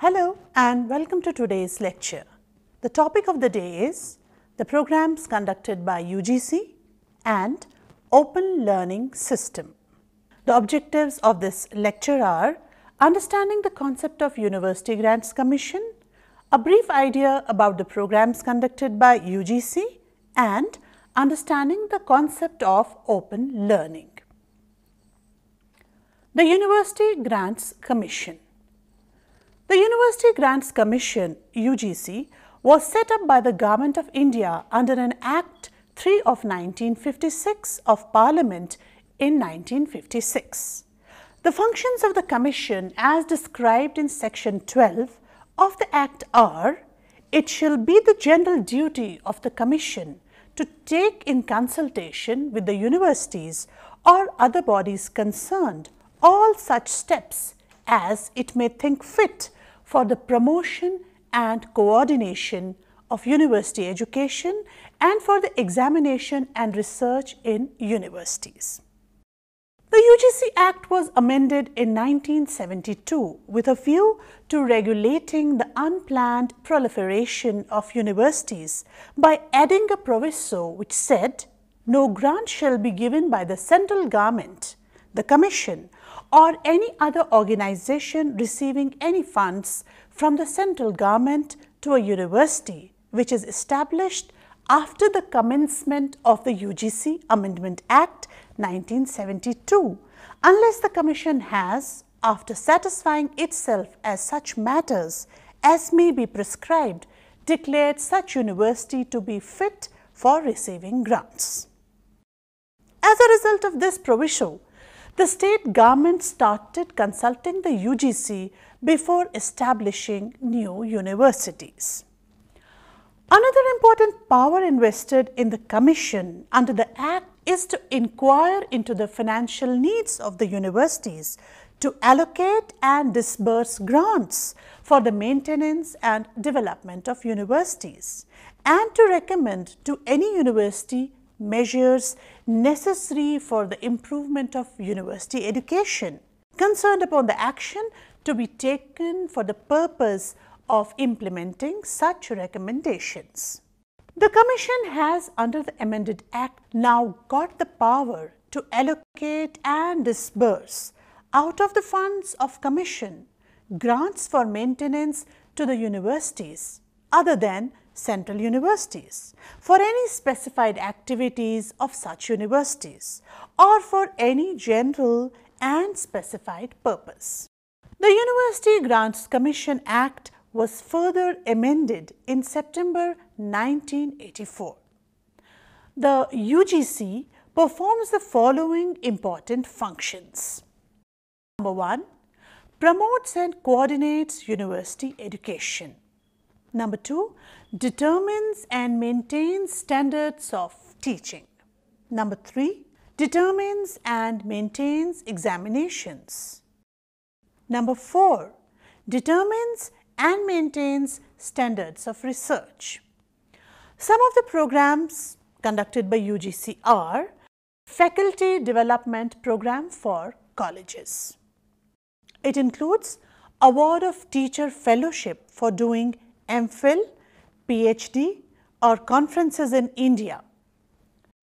Hello and welcome to today's lecture. The topic of the day is the programs conducted by UGC and Open Learning System. The objectives of this lecture are understanding the concept of University Grants Commission, a brief idea about the programs conducted by UGC and understanding the concept of open learning. The University Grants Commission. The University Grants Commission (UGC) was set up by the Government of India under an Act 3 of 1956 of Parliament in 1956. The functions of the Commission as described in Section 12 of the Act are: it shall be the general duty of the Commission to take in consultation with the universities or other bodies concerned all such steps as it may think fit for the promotion and coordination of university education and for the examination and research in universities. The UGC Act was amended in 1972 with a view to regulating the unplanned proliferation of universities by adding a proviso which said, "No grant shall be given by the central government, the Commission, or any other organization receiving any funds from the central government to a university which is established after the commencement of the UGC Amendment Act 1972, unless the Commission has, after satisfying itself as such matters as may be prescribed, declared such university to be fit for receiving grants." As a result of this proviso, the state government started consulting the UGC before establishing new universities. Another important power invested in the Commission under the Act is to inquire into the financial needs of the universities, to allocate and disburse grants for the maintenance and development of universities, and to recommend to any university measures necessary for the improvement of university education, concerned upon the action to be taken for the purpose of implementing such recommendations. The Commission has, under the amended Act, now got the power to allocate and disburse out of the funds of Commission grants for maintenance to the universities other than central universities, for any specified activities of such universities, or for any general and specified purpose. The University Grants Commission Act was further amended in September 1984. The UGC performs the following important functions. Number 1, promotes and coordinates university education. Number 2, determines and maintains standards of teaching. Number 3, determines and maintains examinations. Number 4, determines and maintains standards of research. Some of the programs conducted by UGC are: Faculty Development Program for colleges. It includes award of teacher fellowship for doing MPhil, PhD or conferences in India.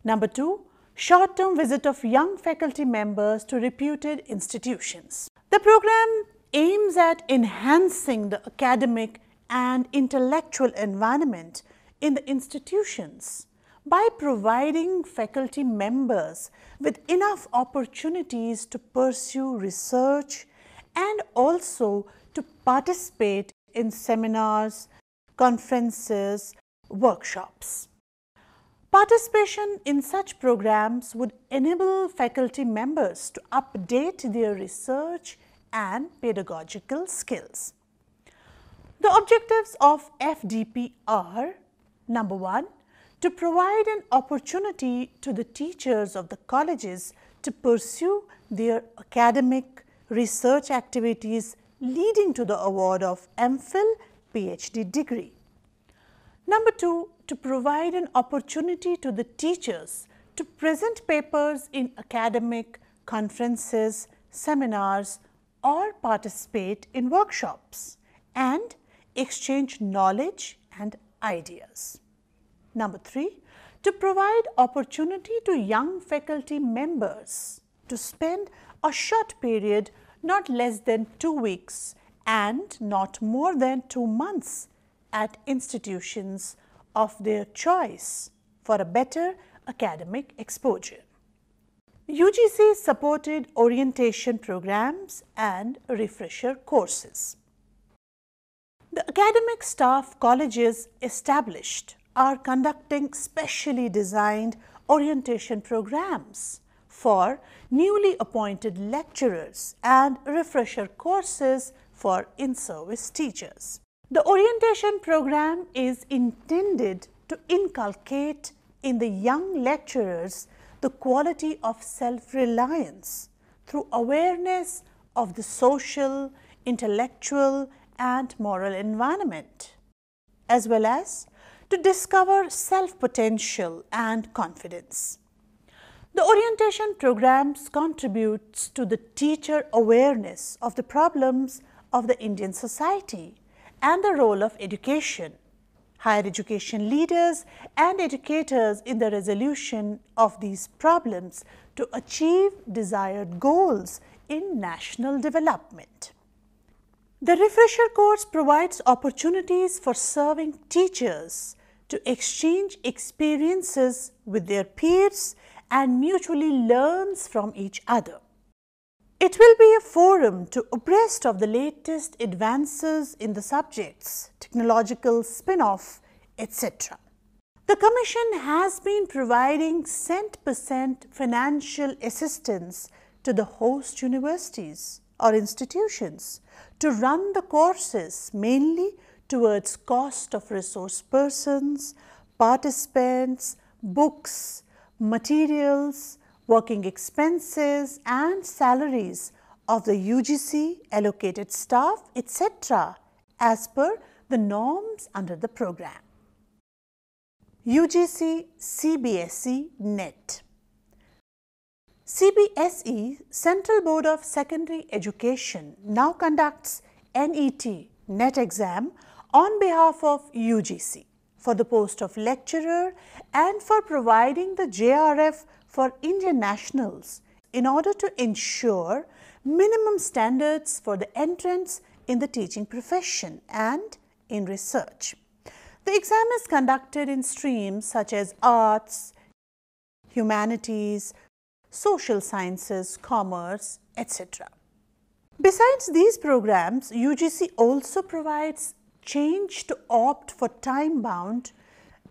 Number 2, short-term visit of young faculty members to reputed institutions. The program aims at enhancing the academic and intellectual environment in the institutions by providing faculty members with enough opportunities to pursue research and also to participate in seminars, conferences, workshops. Participation in such programs would enable faculty members to update their research and pedagogical skills. The objectives of FDP are: Number 1, to provide an opportunity to the teachers of the colleges to pursue their academic research activities leading to the award of MPhil, PhD degree. Number 2, to provide an opportunity to the teachers to present papers in academic conferences, seminars, or participate in workshops. and exchange knowledge and ideas. Number 3, to provide opportunity to young faculty members to spend a short period, not less than 2 weeks and not more than 2 months at institutions of their choice for a better academic exposure. UGC supported orientation programs and refresher courses. The academic staff colleges established are conducting specially designed orientation programs for newly appointed lecturers and refresher courses for in-service teachers. The orientation program is intended to inculcate in the young lecturers the quality of self-reliance through awareness of the social, intellectual, and moral environment, as well as to discover self-potential and confidence. The orientation programs contributes to the teacher awareness of the problems of the Indian society and the role of education, higher education leaders and educators in the resolution of these problems to achieve desired goals in national development. The refresher course provides opportunities for serving teachers to exchange experiences with their peers and mutually learns from each other. It will be a forum to abreast of the latest advances in the subjects, technological spin-off, etc. The Commission has been providing cent-per-cent financial assistance to the host universities or institutions to run the courses mainly towards cost of resource persons, participants, books, materials, working expenses and salaries of the UGC allocated staff, etc. as per the norms under the program. UGC CBSE NET. CBSE, Central Board of Secondary Education, now conducts NET NET exam on behalf of UGC for the post of lecturer and for providing the JRF for Indian nationals in order to ensure minimum standards for the entrance in the teaching profession and in research. The exam is conducted in streams such as arts, humanities, social sciences, commerce, etc. Besides these programs, UGC also provides change to opt for time-bound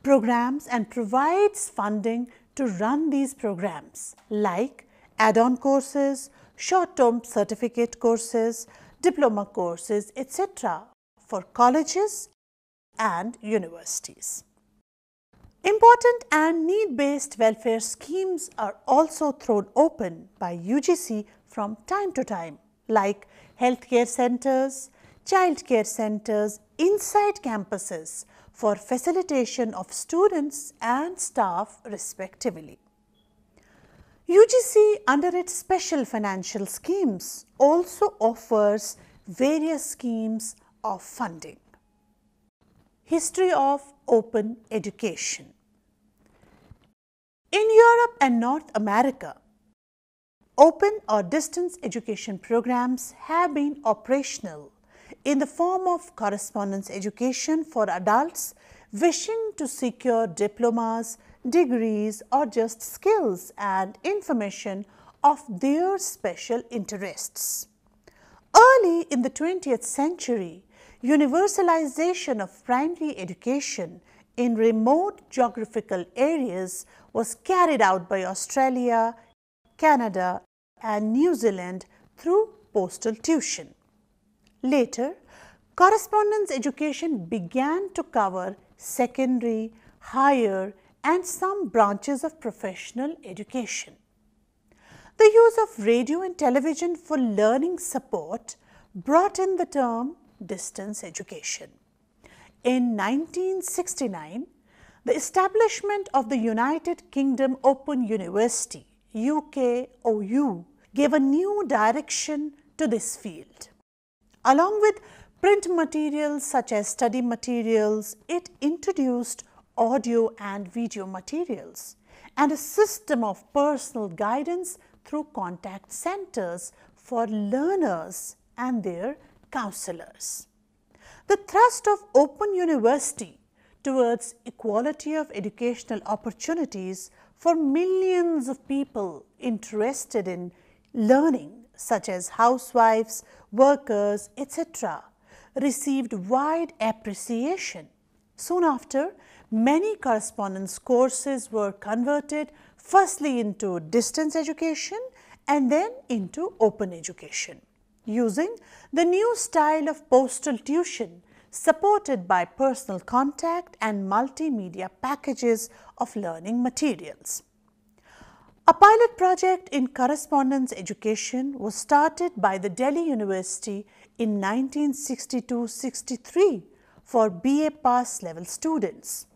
programs and provides funding to run these programs like add-on courses, short-term certificate courses, diploma courses, etc. for colleges and universities. Important and need-based welfare schemes are also thrown open by UGC from time to time, like healthcare centers, childcare centers inside campuses for facilitation of students and staff respectively. UGC, under its special financial schemes, also offers various schemes of funding. History of open education. In Europe and North America, open or distance education programs have been operational in the form of correspondence education for adults wishing to secure diplomas, degrees or just skills and information of their special interests. Early in the 20th century, universalization of primary education in remote geographical areas was carried out by Australia, Canada and New Zealand through postal tuition. Later, correspondence education began to cover secondary, higher and some branches of professional education. The use of radio and television for learning support brought in the term distance education. In 1969, the establishment of the United Kingdom Open University, UKOU, gave a new direction to this field. Along with print materials such as study materials, it introduced audio and video materials and a system of personal guidance through contact centers for learners and their counselors. The thrust of Open University towards equality of educational opportunities for millions of people interested in learning, such as housewives, workers, etc., received wide appreciation. Soon after, many correspondence courses were converted firstly into distance education and then into open education, using the new style of postal tuition supported by personal contact and multimedia packages of learning materials. A pilot project in correspondence education was started by the Delhi University in 1962-63 for BA pass level students.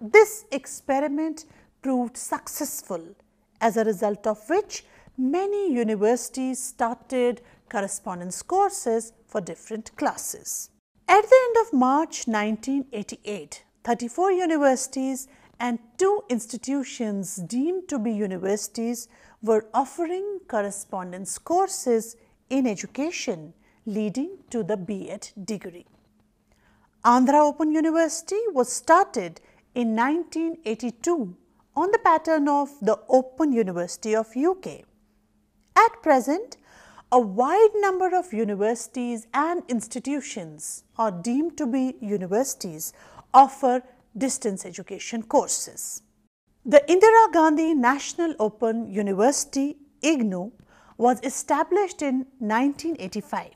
This experiment proved successful, as a result of which many universities started correspondence courses for different classes. At the end of March 1988, 34 universities and 2 institutions deemed to be universities were offering correspondence courses in education leading to the B.Ed degree. Andhra Open University was started in 1982 on the pattern of the Open University of UK. At present, a wide number of universities and institutions are deemed to be universities offer distance education courses. The Indira Gandhi National Open University IGNOU was established in 1985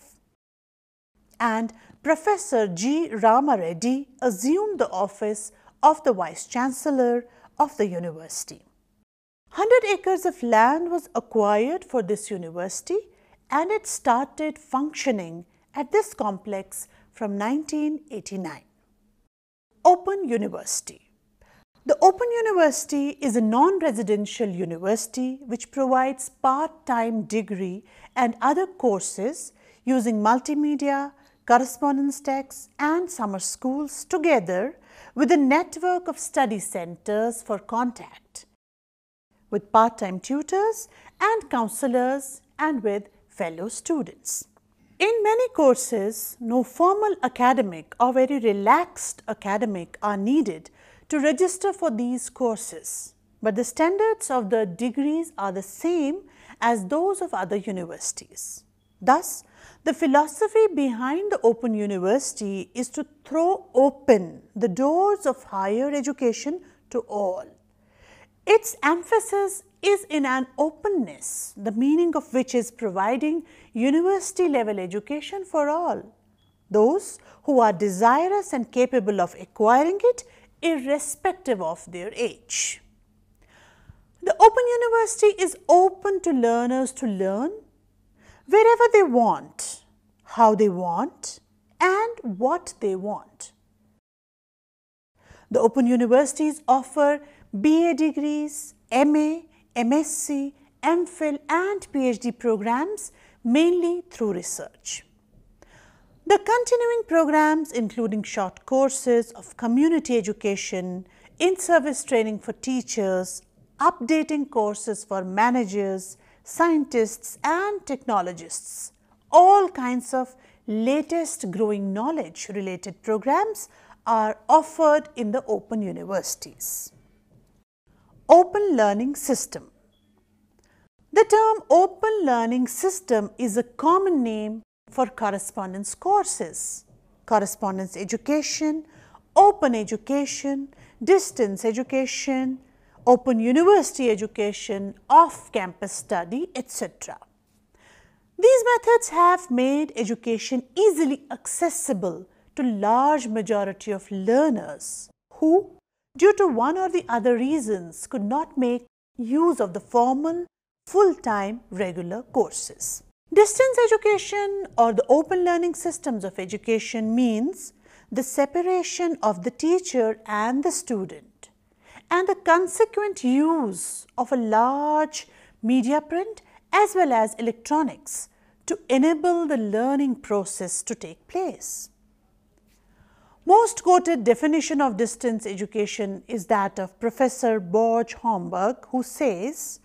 and Professor G. Rama Reddy assumed the office of the Vice Chancellor of the university. 100 acres of land was acquired for this university and it started functioning at this complex from 1989. Open University. The Open University is a non-residential university which provides part-time degree and other courses using multimedia, correspondence texts and summer schools together with a network of study centers for contact, with part-time tutors and counselors and with fellow students. In many courses, no formal academic or very relaxed academic are needed to register for these courses, but the standards of the degrees are the same as those of other universities. Thus, the philosophy behind the Open University is to throw open the doors of higher education to all. Its emphasis is in an openness, the meaning of which is providing university level education for all, those who are desirous and capable of acquiring it irrespective of their age. The Open University is open to learners to learn wherever they want, how they want and what they want. The Open Universities offer BA degrees, MA, MSc, MPhil and PhD programs mainly through research. The continuing programs including short courses of community education, in-service training for teachers, updating courses for managers, scientists and technologists, all kinds of latest growing knowledge related programs are offered in the Open Universities. Open Learning System. The term Open Learning System is a common name for correspondence courses, correspondence education, open education, distance education, open university education, off-campus study, etc. These methods have made education easily accessible to large majority of learners who, due to one or the other reasons, could not make use of the formal, full-time regular courses. Distance education or the open learning systems of education means the separation of the teacher and the student and the consequent use of a large media print as well as electronics to enable the learning process to take place. Most quoted definition of distance education is that of Professor Borge Homburg, who says,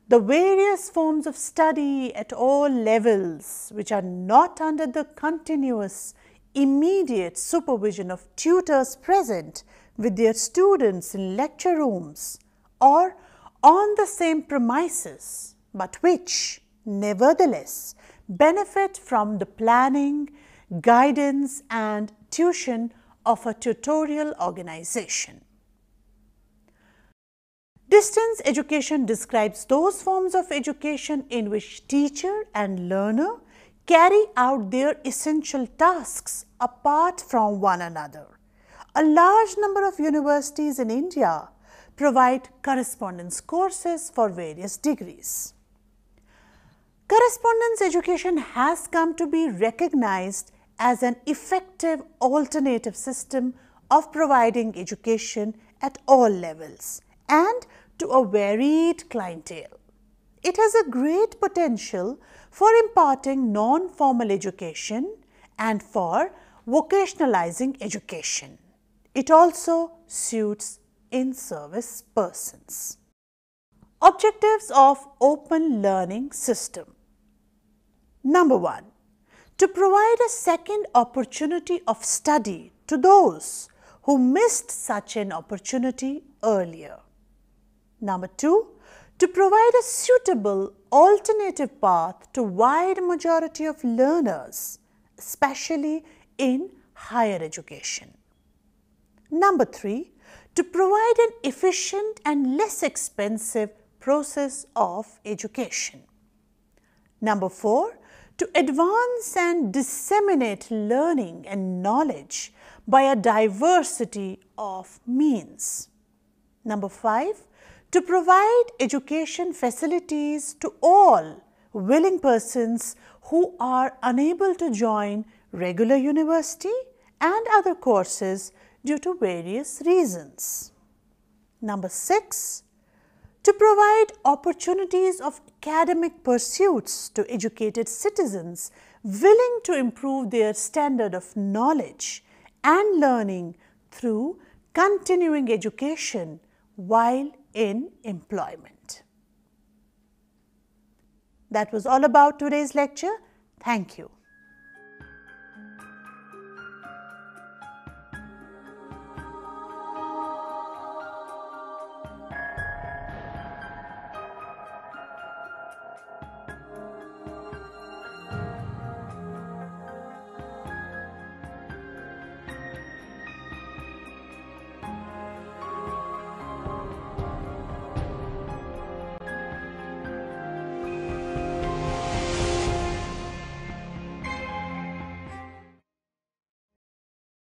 "The various forms of study at all levels which are not under the continuous, immediate supervision of tutors present with their students in lecture rooms or on the same premises, but which, nevertheless, benefit from the planning, guidance and tuition of a tutorial organization." Distance education describes those forms of education in which teacher and learner carry out their essential tasks apart from one another. A large number of universities in India provide correspondence courses for various degrees. Correspondence education has come to be recognized as an effective alternative system of providing education at all levels and to a varied clientele. It has a great potential for imparting non-formal education and for vocationalizing education. It also suits in-service persons. Objectives of open learning system. Number 1. To provide a second opportunity of study to those who missed such an opportunity earlier. Number 2. To provide a suitable alternative path to wide majority of learners, especially in higher education. Number 3. To provide an efficient and less expensive process of education. Number 4. To advance and disseminate learning and knowledge by a diversity of means. Number 5. To provide education facilities to all willing persons who are unable to join regular university and other courses due to various reasons. Number 6. To provide opportunities of academic pursuits to educated citizens willing to improve their standard of knowledge and learning through continuing education while in employment. That was all about today's lecture. Thank you.